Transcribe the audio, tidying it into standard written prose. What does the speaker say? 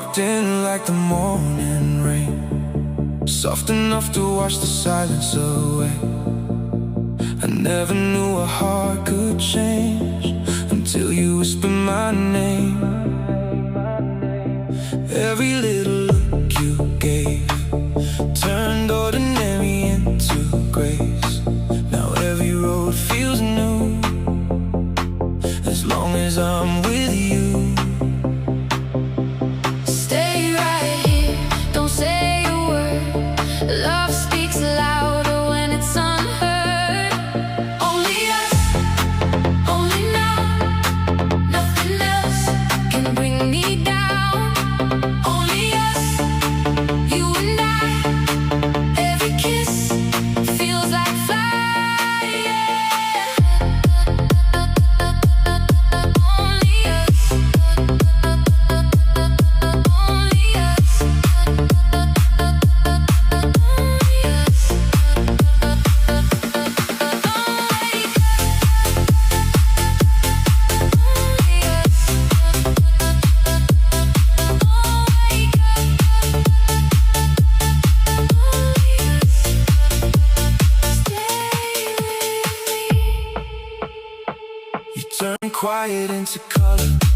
walked in like the morning rain, soft enough to wash the silence away. I never knew a heart could change until you whispered my name. Every little look you gave turned ordinary into grace. Now every road feels new as long as I'm with you. Stay right here, don't say a word. Love speaks louder when it's unheard. Only us, only now. Nothing else can bring me down. Only us, you and I. Every kiss feels like fire. Only us, only us, You turn quiet into color.